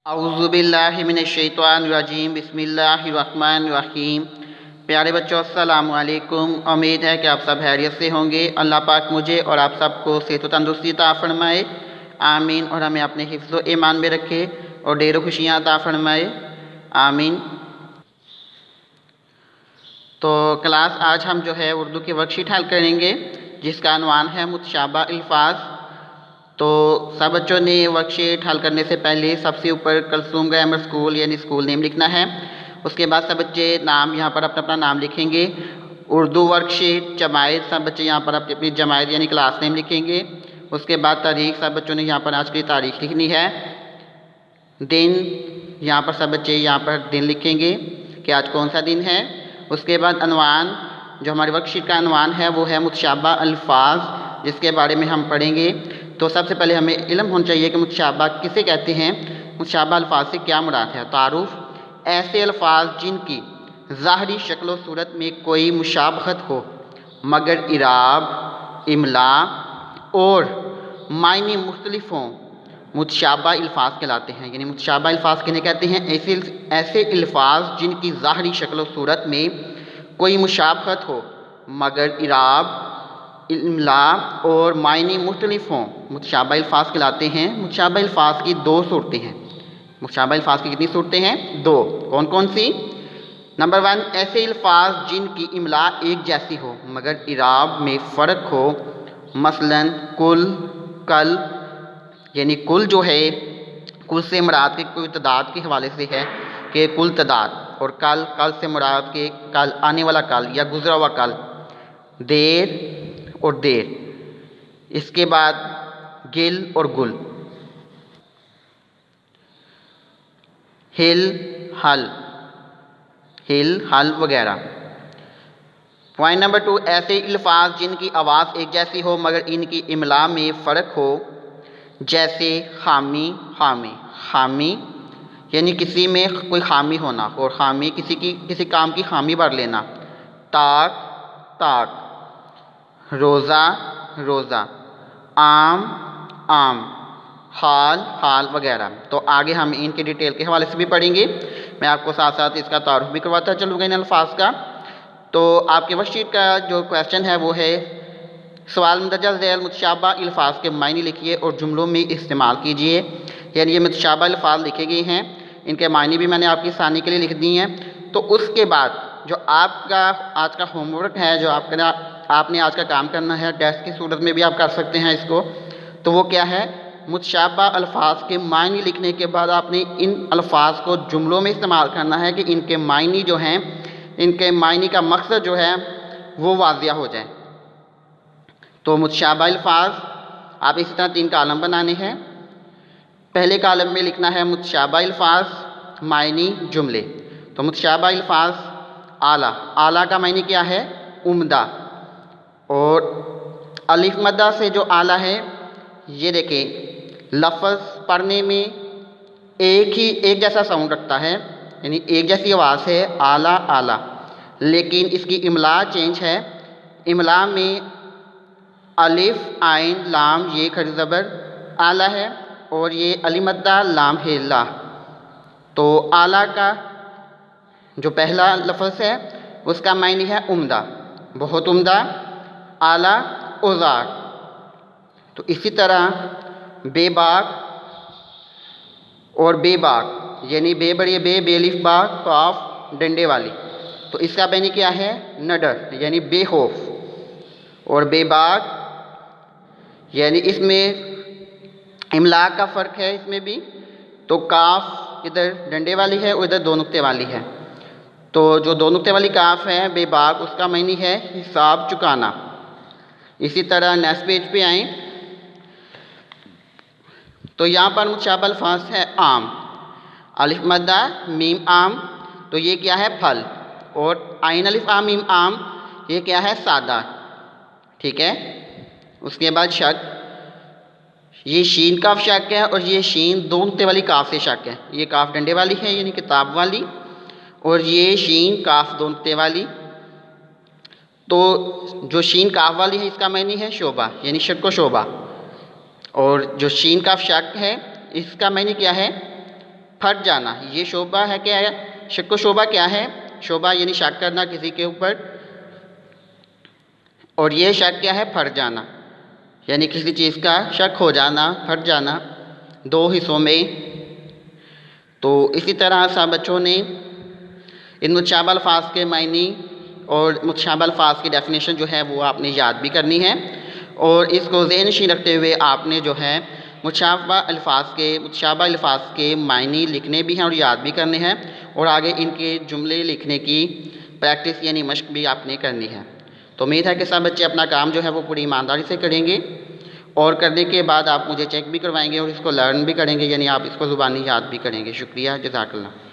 औज़ुबिल्लाहिमिनश्शैतानिर्रजीम बिस्मिल्लाहिर्रहमानिर्रहीम। प्यारे बच्चों, अस्सलामु अलैकुम। उम्मीद है कि आप सब खैरियत से होंगे। अल्लाह पाक मुझे और आप सबको सेहत व तंदुरुस्ती अता फ़रमाए, आमीन। और हमें अपने हिफ्ज़ व ईमान में रखे और ढेरों खुशियाँ अता फ़रमाए, आमीन। तो क्लास आज हम जो है उर्दू की वर्कशीट हल करेंगे जिसका अनवान है मुतशाबा अल्फ़ाज़। तो सब बच्चों ने वर्कशीट हल करने से पहले सबसे ऊपर कलसूम ग्रामर स्कूल यानी स्कूल नेम लिखना है। उसके बाद सब बच्चे नाम यहाँ पर अपना अपना नाम लिखेंगे। उर्दू वर्कशीट जमायत, सब बच्चे यहाँ पर अपनी अपनी जमायत यानी क्लास नेम लिखेंगे। उसके बाद तारीख, सब बच्चों ने यहाँ पर आज की तारीख लिखनी है। दिन, यहाँ पर सब बच्चे यहाँ पर दिन लिखेंगे कि आज कौन सा दिन है। उसके बाद अनवान, जो हमारी वर्कशीट का अनवान है वो है मुतशाबा अल्फ़ाज़, जिसके बारे में हम पढ़ेंगे। तो सबसे पहले हमें इल्म होना चाहिए कि मुतशाबा किसे कहते हैं, मुतशाबा अल्फ़ाज़ से क्या मुराद है। तारुफ़, ऐसे अल्फ़ाज़ जिनकी ज़ाहरी शक्ल व सूरत में कोई मुशाबहत हो मगर इराब, इमला और मायने मुख्तलिफ हों, मुतशाबा अल्फ़ाज़ कहलाते हैं। यानी मुतशाबा अल्फ़ाज़ किन्हें कहते हैं, ऐसे अल्फ़ाज़ जिनकी ज़ाहरी शक्ल व सूरत में कोई मुशाबहत हो मगर इराब, इमला और मायने मुख्तलिफ हों, मुतशाबा अल्फ़ाज़ कहलाते हैं। मुतशाबा अल्फ़ाज़ की दो सूरतें हैं। मुतशाबा अल्फ़ाज़ की कितनी सूरतें हैं? दो। कौन कौन सी? नंबर 1, ऐसे अल्फ़ाज़ जिनकी इमला एक जैसी हो मगर इराब में फ़र्क हो। मसलन कुल, कल, यानी कुल जो है, कुल से मुराद के कोई तादाद के हवाले से है कि कुल तादाद, और कल, कल से मुराद के कल, आने वाला कल या गुज़रा हुआ कल। देर और देर। इसके बाद गिल और गुल, हिल, हल, हिल, हल वगैरह। पॉइंट नंबर 2, ऐसे अल्फ़ाज़ जिनकी आवाज़ एक जैसी हो मगर इनकी इमला में फ़र्क हो। जैसे खामी, खामी, खामी यानी किसी में कोई खामी होना, और खामी किसी काम की खामी भर लेना। ताक, ताक, रोज़ा, रोज़ा, आम, आम, हाल, हाल वगैरह। तो आगे हम इनके डिटेल के हवाले से भी पढ़ेंगे। मैं आपको साथ साथ इसका तारुफ भी करवाता चलूँगा इन अल्फ़ाज़ का। तो आपके वर्कशीट का जो क्वेश्चन है वो है, सवाल मंदरजा ज़ैल मुतशाबा अल्फ़ाज़ के मायने लिखिए और जुमलों में इस्तेमाल कीजिए। यानी ये मुतशाबा अल्फ़ाज़ लिखे गए हैं, इनके मायने भी मैंने आपकी आसानी के लिए लिख दिए हैं। तो उसके बाद जो आपका आज का होमवर्क है, जो आपने आज का काम करना है, टेस्ट की सूरत में भी आप कर सकते हैं इसको। तो वो क्या है, मुतशाबा अल्फ़ाज़ के मायने लिखने के बाद आपने इन अल्फ़ाज़ को जुमलों में इस्तेमाल करना है कि इनके मायने जो हैं, इनके मायने का मकसद जो है वो वाज़िया हो जाए। तो मुतशाबा अल्फ़ाज़ आप इस तरह 3 कालम बनाने हैं। पहले कालम में लिखना है मुतशाबा अल्फ़ाज़ मायने जुमले। तो मुतशाबा अल्फ़ाज़ आला, आला का मायने क्या है? उम्दा। और अलिफ मद्दा से जो आला है, ये देखें लफ्ज़ पढ़ने में एक जैसा साउंड रखता है, यानी एक जैसी आवाज़ है, आला, आला। लेकिन इसकी इमला चेंज है। इमला में अलिफ, आइन, लाम, ये खड़ी ज़बर आला है, और ये अलिमद्दा लाम है ला। तो आला का जो पहला लफ्ज़ है उसका मायने है उम्दा, बहुत उम्दा, आला, औज़ार। तो इसी तरह बेबाक और बेबाक, यानी बे बड़ी बे, बेलिफ बा, काफ, डंडे वाली। तो इसका मायने क्या है? नडर, यानी बेखौफ। और बेबाक यानी इसमें इमला का फ़र्क है इसमें भी। तो काफ इधर डंडे वाली है और इधर दो नुक्ते वाली है। तो जो दो नुक्ते वाली काफ है बेबाक, उसका मायने है हिसाब चुकाना। इसी तरह नेक्स्ट पेज पे आएँ तो यहाँ पर मुतशाबा अल्फ़ाज़ है आम, अलिफ मद्दा मीम आम, तो ये क्या है? फल। और आइन अलिफ आम मीम आम, ये क्या है? सादा। ठीक है। उसके बाद शक, ये शीन काफ शक है और ये शीन दो नुक्ते वाली काफ से शक है। ये काफ डंडे वाली है यानी किताब वाली, और ये शीन काफ दो नुक्ते वाली। तो जो शीन काफ वाली है इसका मायने है शोबा, यानी शक व शोबा। और जो शीन काफ शक है इसका मायने क्या है? फट जाना, ये शोभा है, क्या है? शक व शोभा क्या है? शोभा यानी शक करना किसी के ऊपर, और ये शक क्या है? फट जाना, यानी किसी चीज़ का शक हो जाना, फट जाना दो हिस्सों में। तो इसी तरह सब बच्चों ने इन मुतशाबह अल्फाज के मायने और मुतशाबह अल्फाज की डेफिनेशन जो है वो आपने याद भी करनी है, और इसको ज़हन-नशीं रखते हुए आपने जो है मुतशाबह अल्फाज के मायने लिखने भी हैं और याद भी करने हैं, और आगे इनके जुमले लिखने की प्रैक्टिस यानी मश्क भी आपने करनी है। तो उम्मीद है कि सब बच्चे अपना काम जो है वो पूरी ईमानदारी से करेंगे, और करने के बाद आप मुझे चेक भी करवाएंगे और इसको लर्न भी करेंगे, यानी आप इसको ज़ुबानी याद भी करेंगे। शुक्रिया, जज़ाकल्लाह।